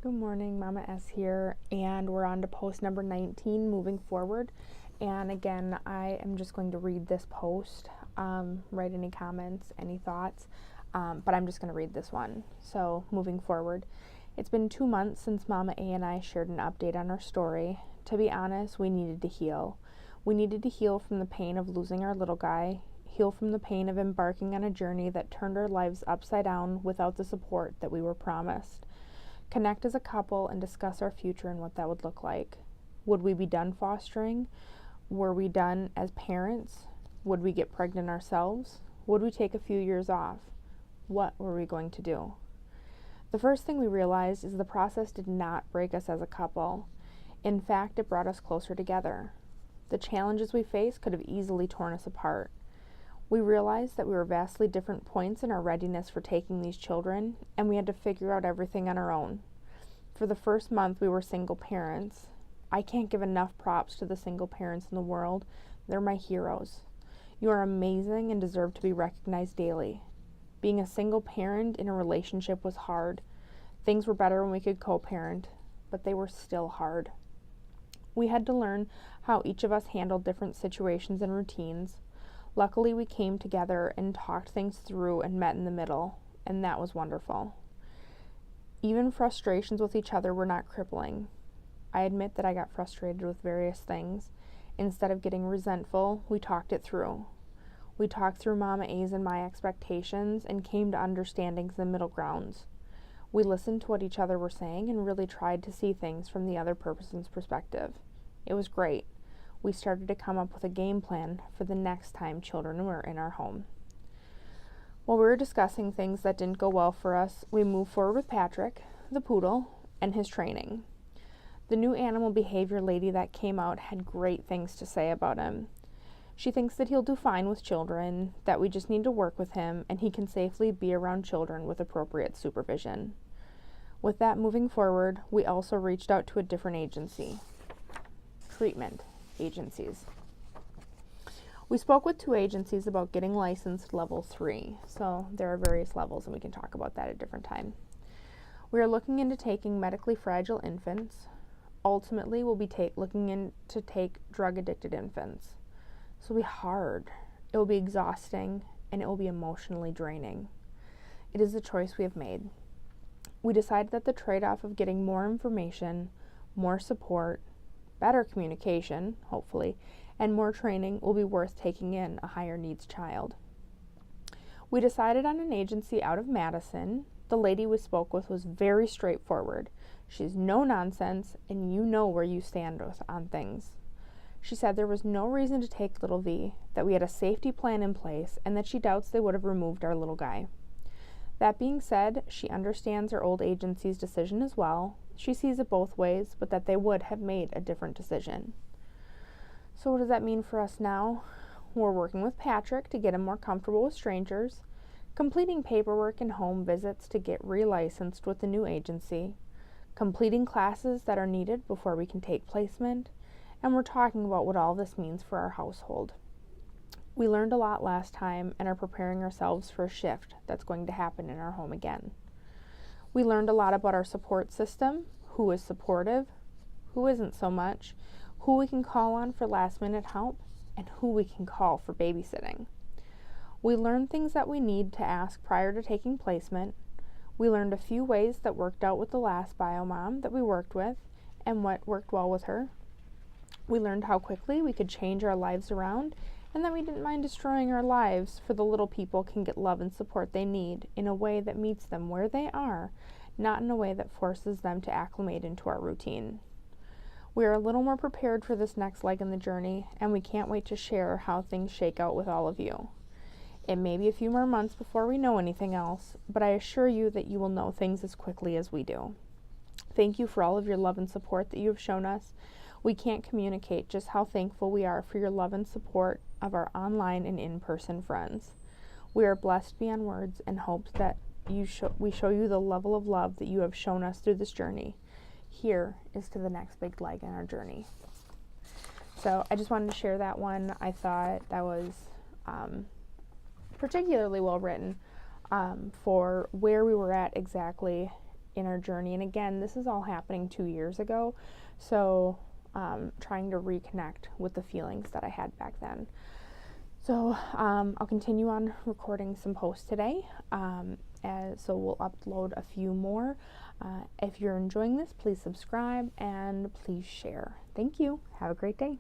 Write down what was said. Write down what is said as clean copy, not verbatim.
Good morning, Mama S here, and we're on to post number 19, moving forward. And again, I am just going to read this post, write any comments, any thoughts, but I'm just going to read this one. So, moving forward. It's been 2 months since Mama A and I shared an update on our story. To be honest, we needed to heal. We needed to heal from the pain of losing our little guy, heal from the pain of embarking on a journey that turned our lives upside down without the support that we were promised. Connect as a couple and discuss our future and what that would look like. Would we be done fostering? Were we done as parents? Would we get pregnant ourselves? Would we take a few years off? What were we going to do? The first thing we realized is the process did not break us as a couple. In fact, it brought us closer together. The challenges we faced could have easily torn us apart. We realized that we were vastly different points in our readiness for taking these children, and we had to figure out everything on our own. For the first month, we were single parents. I can't give enough props to the single parents in the world. They're my heroes. You are amazing and deserve to be recognized daily. Being a single parent in a relationship was hard. Things were better when we could co-parent, but they were still hard. We had to learn how each of us handled different situations and routines. Luckily, we came together and talked things through and met in the middle, and that was wonderful. Even frustrations with each other were not crippling. I admit that I got frustrated with various things. Instead of getting resentful, we talked it through. We talked through Mama A's and my expectations and came to understandings and middle grounds. We listened to what each other were saying and really tried to see things from the other person's perspective. It was great. We started to come up with a game plan for the next time children were in our home. While we were discussing things that didn't go well for us, we moved forward with Patrick, the poodle, and his training. The new animal behavior lady that came out had great things to say about him. She thinks that he'll do fine with children, that we just need to work with him, and he can safely be around children with appropriate supervision. With that moving forward, we also reached out to a different agency. Treatment agencies. We spoke with 2 agencies about getting licensed level 3, so there are various levels and we can talk about that at a different time. We are looking into taking medically fragile infants. Ultimately, we'll be looking into take drug-addicted infants. This will be hard, it will be exhausting, and it will be emotionally draining. It is the choice we have made. We decided that the trade-off of getting more information, more support, better communication, hopefully, and more training will be worth taking in a higher needs child. We decided on an agency out of Madison. The lady we spoke with was very straightforward. She's no nonsense, and you know where you stand on things. She said there was no reason to take little V, that we had a safety plan in place, and that she doubts they would have removed our little guy. That being said, she understands our old agency's decision as well. She sees it both ways, but that they would have made a different decision. So what does that mean for us now? We're working with Patrick to get him more comfortable with strangers, completing paperwork and home visits to get relicensed with the new agency, completing classes that are needed before we can take placement, and we're talking about what all this means for our household. We learned a lot last time and are preparing ourselves for a shift that's going to happen in our home again. We learned a lot about our support system, who is supportive, who isn't so much, who we can call on for last-minute help, and who we can call for babysitting. We learned things that we need to ask prior to taking placement. We learned a few ways that worked out with the last biomom that we worked with and what worked well with her. We learned how quickly we could change our lives around and that we didn't mind destroying our lives for the little people can get love and support they need in a way that meets them where they are, not in a way that forces them to acclimate into our routine. We are a little more prepared for this next leg in the journey, and we can't wait to share how things shake out with all of you. It may be a few more months before we know anything else, but I assure you that you will know things as quickly as we do. Thank you for all of your love and support that you have shown us. We can't communicate just how thankful we are for your love and support of our online and in-person friends. We are blessed beyond words and hope that we show you the level of love that you have shown us through this journey. Here is to the next big leg in our journey. So I just wanted to share that one. I thought that was particularly well written for where we were at exactly in our journey. And again, this is all happening 2 years ago, so trying to reconnect with the feelings that I had back then. So I'll continue on recording some posts today, so we'll upload a few more. If you're enjoying this, please subscribe and please share. Thank you. Have a great day.